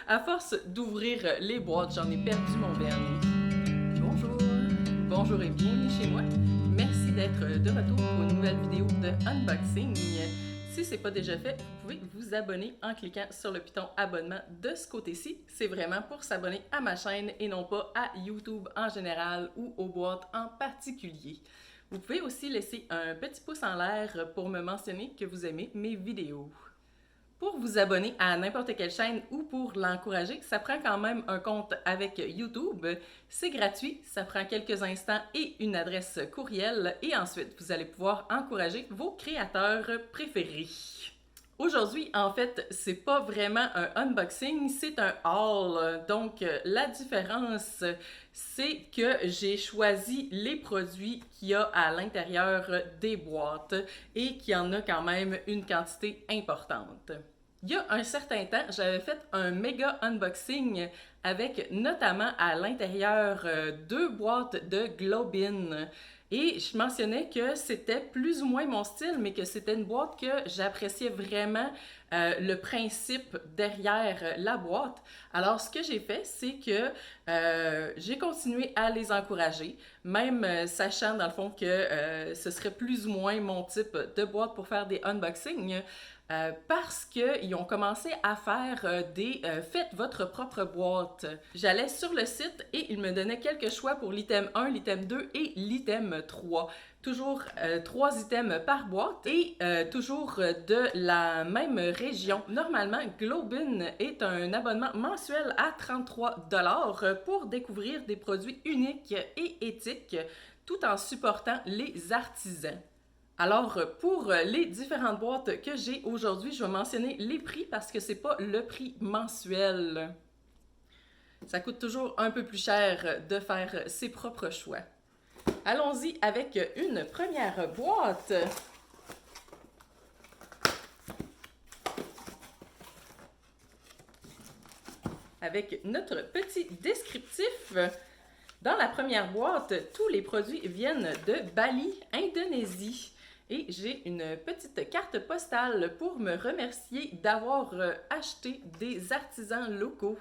À force d'ouvrir les boîtes, j'en ai perdu mon vernis. Bonjour, bonjour et bienvenue chez moi. Merci d'être de retour pour une nouvelle vidéo de unboxing. Si ce n'est pas déjà fait, vous pouvez vous abonner en cliquant sur le piton abonnement de ce côté-ci. C'est vraiment pour s'abonner à ma chaîne et non pas à YouTube en général ou aux boîtes en particulier. Vous pouvez aussi laisser un petit pouce en l'air pour me mentionner que vous aimez mes vidéos. Pour vous abonner à n'importe quelle chaîne ou pour l'encourager, ça prend quand même un compte avec YouTube. C'est gratuit, ça prend quelques instants et une adresse courriel et ensuite vous allez pouvoir encourager vos créateurs préférés. Aujourd'hui, en fait, c'est pas vraiment un unboxing, c'est un haul. Donc, la différence, c'est que j'ai choisi les produits qu'il y a à l'intérieur des boîtes et qu'il y en a quand même une quantité importante. Il y a un certain temps, j'avais fait un méga unboxing avec notamment à l'intérieur 2 boîtes de Globin. Et je mentionnais que c'était plus ou moins mon style, mais que c'était une boîte que j'appréciais vraiment le principe derrière la boîte. Alors, ce que j'ai fait, c'est que j'ai continué à les encourager, même sachant dans le fond que ce serait plus ou moins mon type de boîte pour faire des unboxings. Parce qu'ils ont commencé à faire des faites votre propre boîte. J'allais sur le site et ils me donnaient quelques choix pour l'item 1, l'item 2 et l'item 3. Toujours 3 items par boîte et toujours de la même région. Normalement, Globin est un abonnement mensuel à 33 $ pour découvrir des produits uniques et éthiques tout en supportant les artisans. Alors, pour les différentes boîtes que j'ai aujourd'hui, je vais mentionner les prix parce que c'est pas le prix mensuel. Ça coûte toujours un peu plus cher de faire ses propres choix. Allons-y avec une première boîte. Avec notre petit descriptif. Dans la première boîte, tous les produits viennent de Bali, Indonésie. Et j'ai une petite carte postale pour me remercier d'avoir acheté des artisans locaux.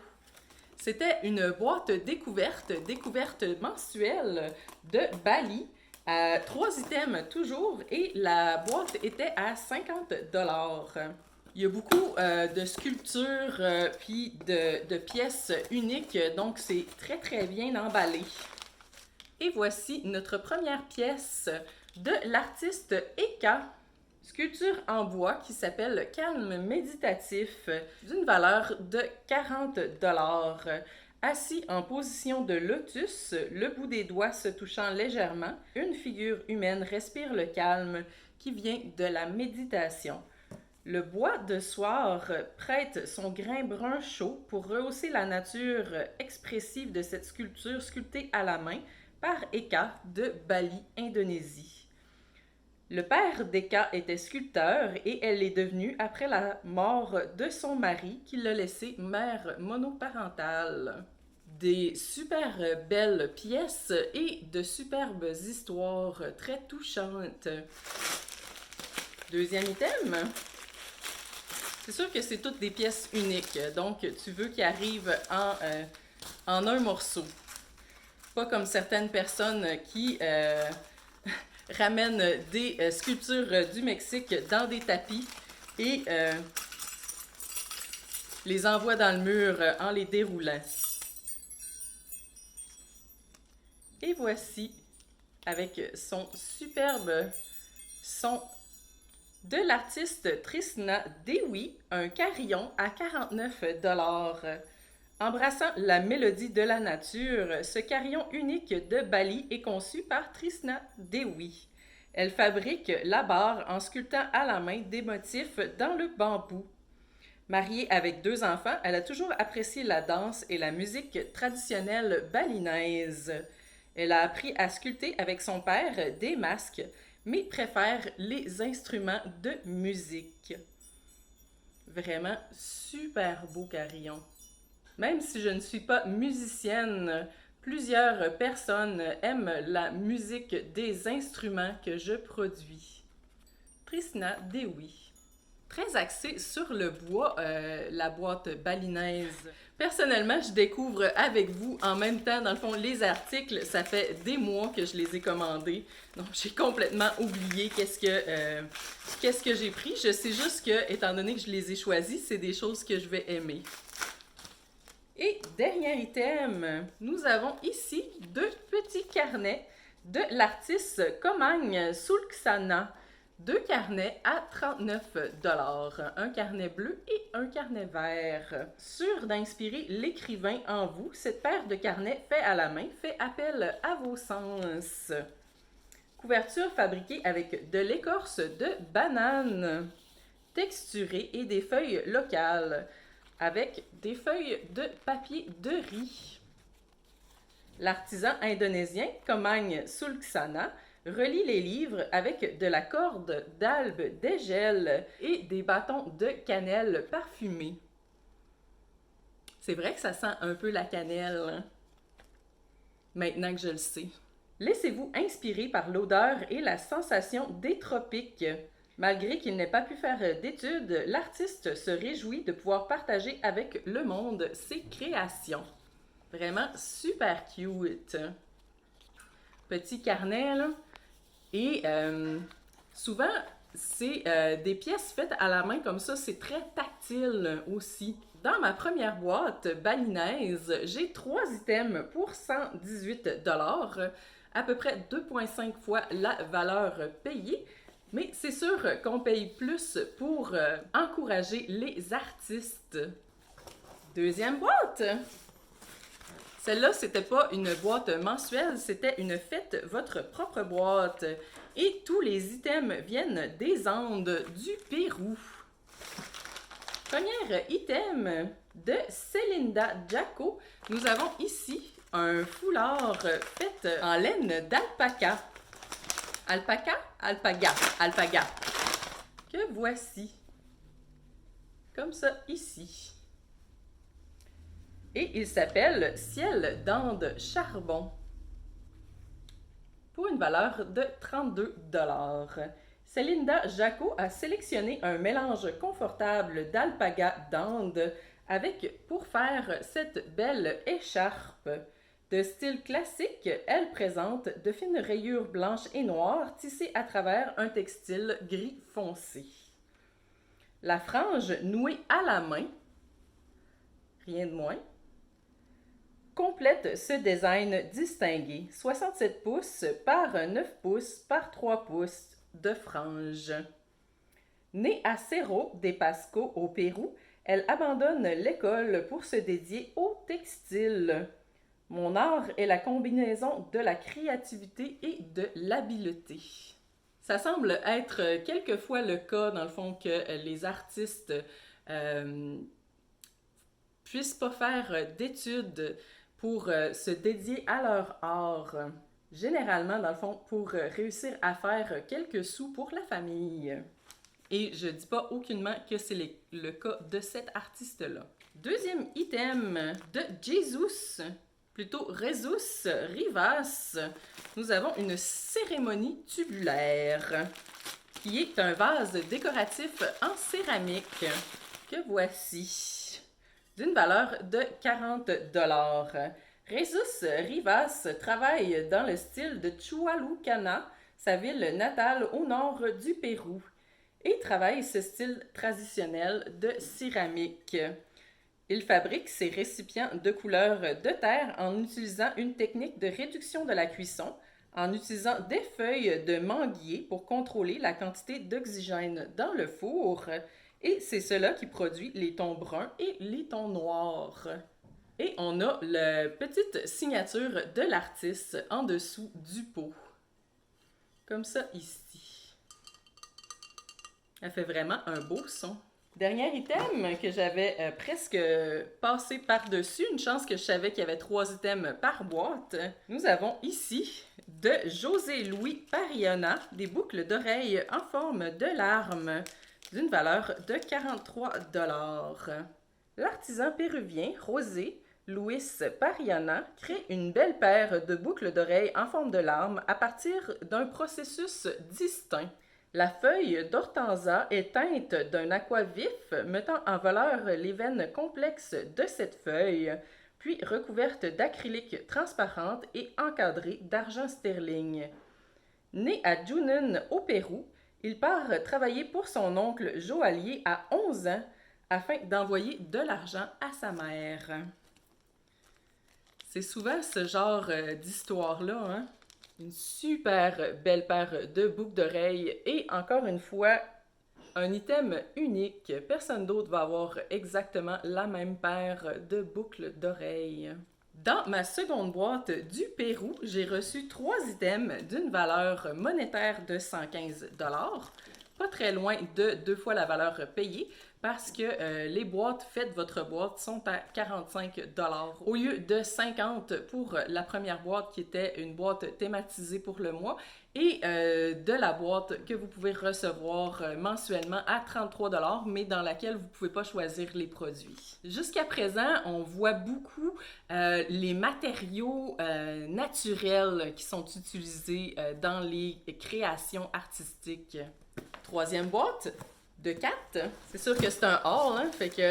C'était une boîte découverte mensuelle de Bali. 3 items toujours et la boîte était à 50 $. Il y a beaucoup de sculptures puis de pièces uniques, donc c'est très très bien emballé. Et voici notre première pièce de l'artiste Eka, sculpture en bois qui s'appelle Calme méditatif, d'une valeur de 40 $. Assis en position de lotus, le bout des doigts se touchant légèrement, une figure humaine respire le calme qui vient de la méditation. Le bois de soir prête son grain brun chaud pour rehausser la nature expressive de cette sculpture sculptée à la main par Eka de Bali, Indonésie. Le père d'Eka était sculpteur et elle est devenue après la mort de son mari qui l'a laissée mère monoparentale. Des super belles pièces et de superbes histoires très touchantes. Deuxième item. C'est sûr que c'est toutes des pièces uniques, donc tu veux qu'ils arrivent en un morceau. Pas comme certaines personnes qui ramènent des sculptures du Mexique dans des tapis et les envoient dans le mur en les déroulant. Et voici, avec son superbe son de l'artiste Trishna Dewi, un carillon à 49 $. Embrassant la mélodie de la nature, ce carillon unique de Bali est conçu par Trishna Dewi. Elle fabrique la barre en sculptant à la main des motifs dans le bambou. Mariée avec 2 enfants, elle a toujours apprécié la danse et la musique traditionnelle balinaise. Elle a appris à sculpter avec son père des masques, mais préfère les instruments de musique. Vraiment super beau carillon. Même si je ne suis pas musicienne, plusieurs personnes aiment la musique des instruments que je produis. Trishna Dewi. très axé sur le bois, la boîte balinaise. Personnellement, je découvre avec vous en même temps, dans le fond, les articles. Ça fait des mois que je les ai commandés. Donc, j'ai complètement oublié qu'est-ce que j'ai pris. Je sais juste que, étant donné que je les ai choisis, c'est des choses que je vais aimer. Et dernier item, nous avons ici 2 petits carnets de l'artiste Comagne Sulksana. 2 carnets à 39 $. Un carnet bleu et un carnet vert. Sûr d'inspirer l'écrivain en vous, cette paire de carnets faits à la main fait appel à vos sens. Couverture fabriquée avec de l'écorce de banane, texturée et des feuilles locales, avec des feuilles de papier de riz. L'artisan indonésien Comagne Sulksana relie les livres avec de la corde d'albe dégel et des bâtons de cannelle parfumés. C'est vrai que ça sent un peu la cannelle, hein? Maintenant que je le sais. Laissez-vous inspirer par l'odeur et la sensation des tropiques. Malgré qu'il n'ait pas pu faire d'études, l'artiste se réjouit de pouvoir partager avec le monde ses créations. Vraiment super cute. Petit carnet, là. Et souvent, c'est des pièces faites à la main comme ça, c'est très tactile aussi. Dans ma première boîte balinaise, j'ai 3 items pour 118 $, à peu près 2,5 fois la valeur payée. Mais c'est sûr qu'on paye plus pour encourager les artistes. Deuxième boîte! Celle-là, c'était pas une boîte mensuelle, c'était une faites votre propre boîte. Et tous les items viennent des Andes du Pérou. Premier item de Celinda Jaco. Nous avons ici un foulard fait en laine d'alpaca. Alpaca? Alpaga. Alpaga. Que voici. Comme ça, ici. Et il s'appelle Ciel d'Ande Charbon. Pour une valeur de 32 $. Celinda Jaco a sélectionné un mélange confortable d'alpaga d'Ande avec pour faire cette belle écharpe. De style classique, elle présente de fines rayures blanches et noires tissées à travers un textile gris foncé. La frange nouée à la main, rien de moins, complète ce design distingué, 67 pouces par 9 pouces par 3 pouces de frange. Née à Cerro de Pasco au Pérou, elle abandonne l'école pour se dédier au textile. Mon art est la combinaison de la créativité et de l'habileté. Ça semble être quelquefois le cas, dans le fond, que les artistes puissent pas faire d'études pour se dédier à leur art. Généralement, dans le fond, pour réussir à faire quelques sous pour la famille. Et je dis pas aucunement que c'est le cas de cet artiste-là. Deuxième item de Jesus, plutôt Jesus Rivas. Nous avons une cérémonie tubulaire qui est un vase décoratif en céramique que voici, d'une valeur de 40 $. Jesus Rivas travaille dans le style de Chualucana, sa ville natale au nord du Pérou, et travaille ce style traditionnel de céramique. Il fabrique ses récipients de couleur de terre en utilisant une technique de réduction de la cuisson, en utilisant des feuilles de manguier pour contrôler la quantité d'oxygène dans le four, et c'est cela qui produit les tons bruns et les tons noirs. Et on a la petite signature de l'artiste en dessous du pot. Comme ça ici. Elle fait vraiment un beau son. Dernier item que j'avais presque passé par-dessus, une chance que je savais qu'il y avait 3 items par boîte. Nous avons ici de José Louis Pariona, des boucles d'oreilles en forme de larmes, d'une valeur de 43 $. L'artisan péruvien José Luis Pariana crée une belle paire de boucles d'oreilles en forme de larmes à partir d'un processus distinct. La feuille d'hortensia est teinte d'un aqua vif, mettant en valeur les veines complexes de cette feuille, puis recouverte d'acrylique transparente et encadrée d'argent sterling. Né à Junin, au Pérou, il part travailler pour son oncle joaillier à 11 ans afin d'envoyer de l'argent à sa mère. C'est souvent ce genre d'histoire-là, hein? Une super belle paire de boucles d'oreilles et encore une fois, un item unique. Personne d'autre va avoir exactement la même paire de boucles d'oreilles. Dans ma seconde boîte du Pérou, j'ai reçu 3 items d'une valeur monétaire de 115 $, pas très loin de 2 fois la valeur payée, parce que les boîtes faites votre boîte sont à 45 $ au lieu de 50 pour la première boîte qui était une boîte thématisée pour le mois et de la boîte que vous pouvez recevoir mensuellement à 33 $, mais dans laquelle vous ne pouvez pas choisir les produits. Jusqu'à présent, on voit beaucoup les matériaux naturels qui sont utilisés dans les créations artistiques. Troisième boîte de 4. C'est sûr que c'est un haul, hein, fait que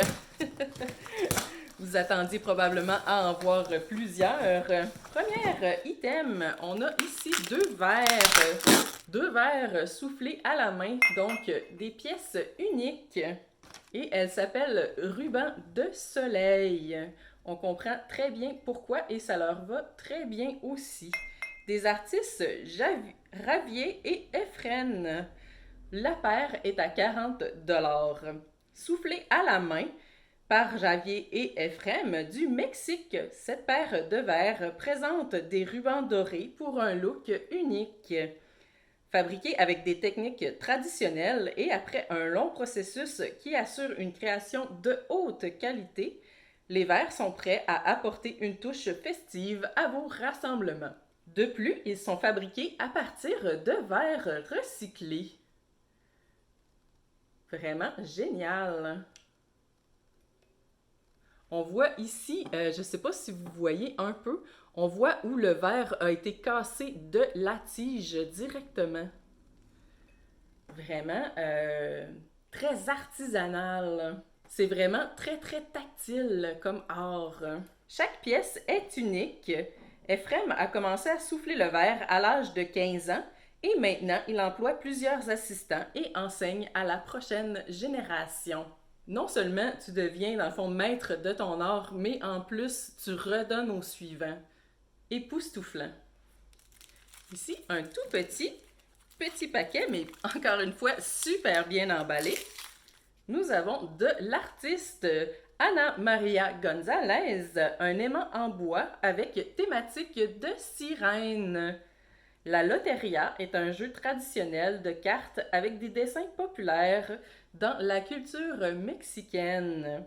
vous attendiez probablement à en voir plusieurs. Premier item, on a ici 2 verres. 2 verres soufflés à la main, donc des pièces uniques. Et elles s'appellent Ruban de soleil. On comprend très bien pourquoi et ça leur va très bien aussi. Des artistes Ravier et Efren. La paire est à 40 $. Soufflée à la main par Javier et Ephraim du Mexique, cette paire de verres présente des rubans dorés pour un look unique. Fabriquée avec des techniques traditionnelles et après un long processus qui assure une création de haute qualité, les verres sont prêts à apporter une touche festive à vos rassemblements. De plus, ils sont fabriqués à partir de verres recyclés. Vraiment génial! On voit ici, je ne sais pas si vous voyez un peu, on voit où le verre a été cassé de la tige directement. Vraiment très artisanal. C'est vraiment très très tactile comme art. Chaque pièce est unique. Ephraim a commencé à souffler le verre à l'âge de 15 ans et maintenant il emploie plusieurs assistants et enseigne à la prochaine génération. Non seulement tu deviens dans le fond maître de ton art, mais en plus tu redonnes au suivant. Époustouflant. Ici, un tout petit paquet, mais encore une fois super bien emballé. Nous avons de l'artiste Ana Maria Gonzalez, un aimant en bois avec thématique de sirène. La Loteria est un jeu traditionnel de cartes avec des dessins populaires dans la culture mexicaine,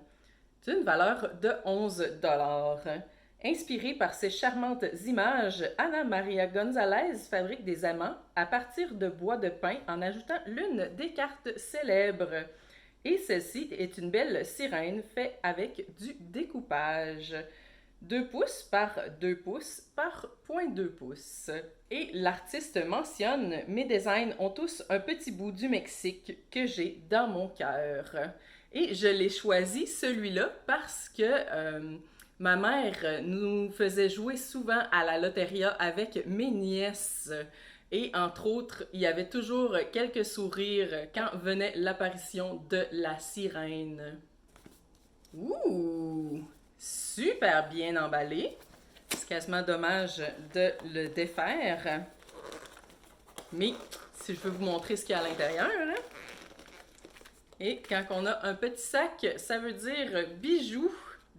d'une valeur de 11 $. Inspirée par ces charmantes images, Ana Maria Gonzalez fabrique des amants à partir de bois de pin en ajoutant l'une des cartes célèbres. Et celle-ci est une belle sirène faite avec du découpage. 2 pouces par 2 pouces par 0.2 pouces. Et l'artiste mentionne « Mes designs ont tous un petit bout du Mexique que j'ai dans mon cœur. » Et je l'ai choisi, celui-là, parce que ma mère nous faisait jouer souvent à la Loteria avec mes nièces. Et entre autres, il y avait toujours quelques sourires quand venait l'apparition de la sirène. Ouh! Super bien emballé. C'est quasiment dommage de le défaire. Mais si je veux vous montrer ce qu'il y a à l'intérieur, hein? Et quand on a un petit sac, ça veut dire bijoux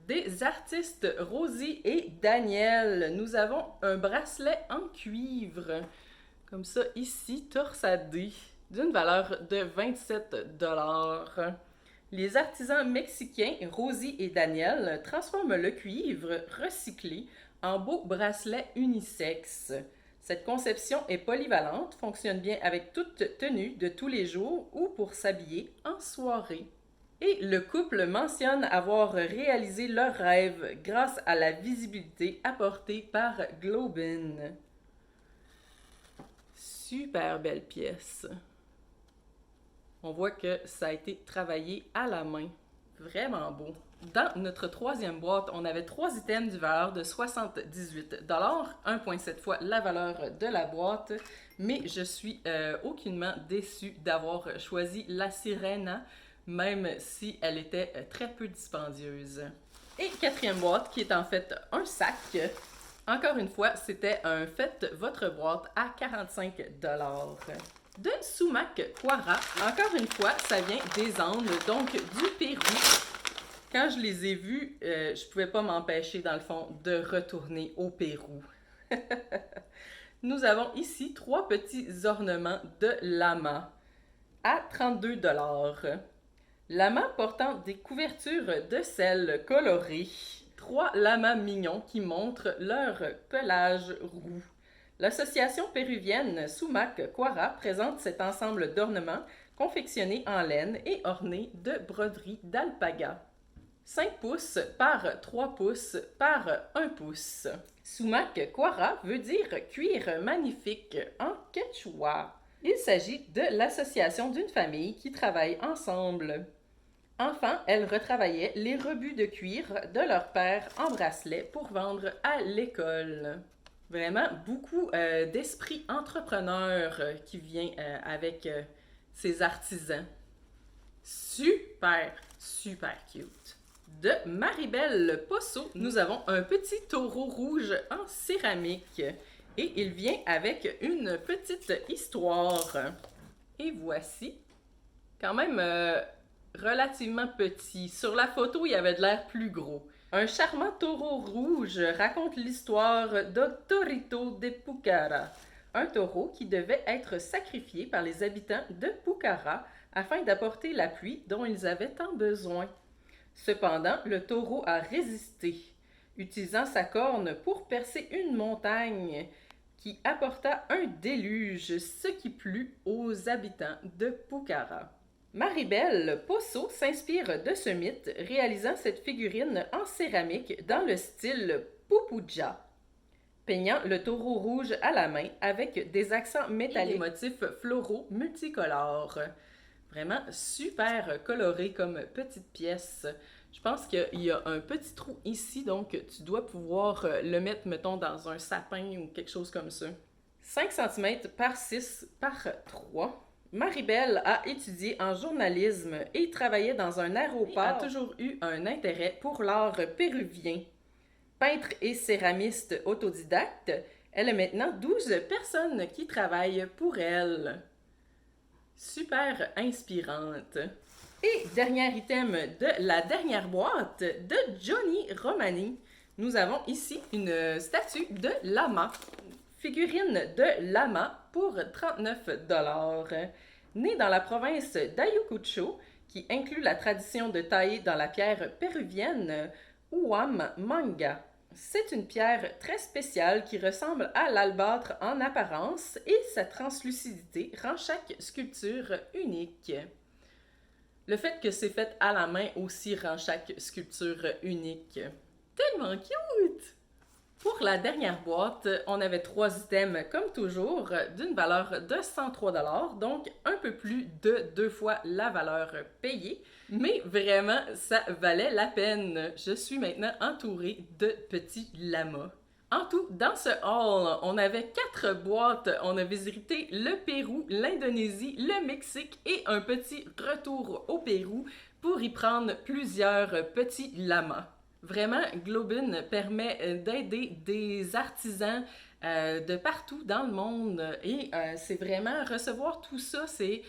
des artistes Rosie et Daniel. Nous avons un bracelet en cuivre, comme ça ici, torsadé, d'une valeur de 27 $. Les artisans mexicains Rosie et Daniel transforment le cuivre recyclé en beau bracelet unisexe. Cette conception est polyvalente, fonctionne bien avec toute tenue de tous les jours ou pour s'habiller en soirée. Et le couple mentionne avoir réalisé leur rêve grâce à la visibilité apportée par Globin. Super belle pièce. On voit que ça a été travaillé à la main. Vraiment beau. Dans notre troisième boîte, on avait 3 items du valeur de 78 1,7 fois la valeur de la boîte, mais je suis aucunement déçue d'avoir choisi la Sirena, même si elle était très peu dispendieuse. Et quatrième boîte, qui est en fait un sac. Encore une fois, c'était un Faites votre boîte à 45 de Sumac Quara. Encore une fois, ça vient des Andes, donc du Pérou. Quand je les ai vus, je pouvais pas m'empêcher, dans le fond, de retourner au Pérou. Nous avons ici 3 petits ornements de lama à 32 $. Lamas portant des couvertures de sel colorées. 3 lamas mignons qui montrent leur pelage roux. L'association péruvienne Sumac Quara présente cet ensemble d'ornements confectionnés en laine et ornés de broderies d'alpaga. 5 pouces par 3 pouces par 1 pouce. Sumac Quara veut dire cuir magnifique en quechua. Il s'agit de l'association d'une famille qui travaille ensemble. Enfant, elles retravaillaient les rebuts de cuir de leur père en bracelets pour vendre à l'école. Vraiment beaucoup d'esprit entrepreneur qui vient avec ces artisans. Super, super cute. De Maribel Posso, nous avons un petit taureau rouge en céramique et il vient avec une petite histoire. Et voici, quand même relativement petit. Sur la photo, il avait de l'air plus gros. Un charmant taureau rouge raconte l'histoire d'Octorito de Pucara, un taureau qui devait être sacrifié par les habitants de Pucara afin d'apporter la pluie dont ils avaient tant besoin. Cependant, le taureau a résisté, utilisant sa corne pour percer une montagne qui apporta un déluge, ce qui plut aux habitants de Pucara. Maribel Posso s'inspire de ce mythe, réalisant cette figurine en céramique dans le style Pupuja, peignant le taureau rouge à la main avec des accents métalliques et des motifs floraux multicolores. Vraiment super coloré comme petite pièce. Je pense qu'il y a un petit trou ici, donc tu dois pouvoir le mettre, mettons, dans un sapin ou quelque chose comme ça. 5 cm par 6 par 3. Maribel a étudié en journalisme et travaillait dans un aéroport. Elle a toujours eu un intérêt pour l'art péruvien. Peintre et céramiste autodidacte, elle a maintenant 12 personnes qui travaillent pour elle. Super inspirante. Et dernier item de la dernière boîte de Johnny Romani. Nous avons ici une statue de lama. Figurine de lama pour 39 $. Née dans la province d'Ayacucho, qui inclut la tradition de tailler dans la pierre péruvienne Huamanga. C'est une pierre très spéciale qui ressemble à l'albâtre en apparence et sa translucidité rend chaque sculpture unique. Le fait que c'est fait à la main aussi rend chaque sculpture unique. Tellement cute! Pour la dernière boîte, on avait 3 items comme toujours d'une valeur de 103 $, donc un peu plus de 2 fois la valeur payée. Mais vraiment, ça valait la peine. Je suis maintenant entourée de petits lamas. En tout, dans ce haul, on avait 4 boîtes. On a visité le Pérou, l'Indonésie, le Mexique et un petit retour au Pérou pour y prendre plusieurs petits lamas. Vraiment, Globin permet d'aider des artisans de partout dans le monde et c'est vraiment recevoir tout ça, c'est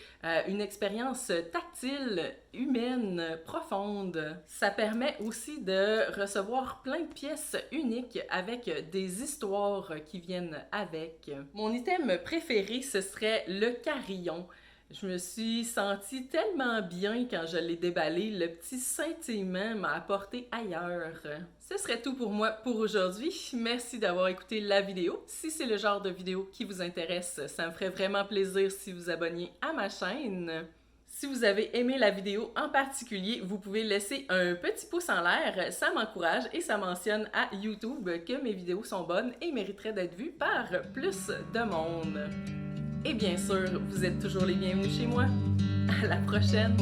une expérience tactile, humaine, profonde. Ça permet aussi de recevoir plein de pièces uniques avec des histoires qui viennent avec. Mon item préféré, ce serait le carillon. Je me suis sentie tellement bien quand je l'ai déballé. Le petit scintillement m'a apporté ailleurs. Ce serait tout pour moi pour aujourd'hui. Merci d'avoir écouté la vidéo. Si c'est le genre de vidéo qui vous intéresse, ça me ferait vraiment plaisir si vous abonniez à ma chaîne. Si vous avez aimé la vidéo en particulier, vous pouvez laisser un petit pouce en l'air. Ça m'encourage et ça mentionne à YouTube que mes vidéos sont bonnes et mériteraient d'être vues par plus de monde. Et bien sûr, vous êtes toujours les bienvenus chez moi. À la prochaine!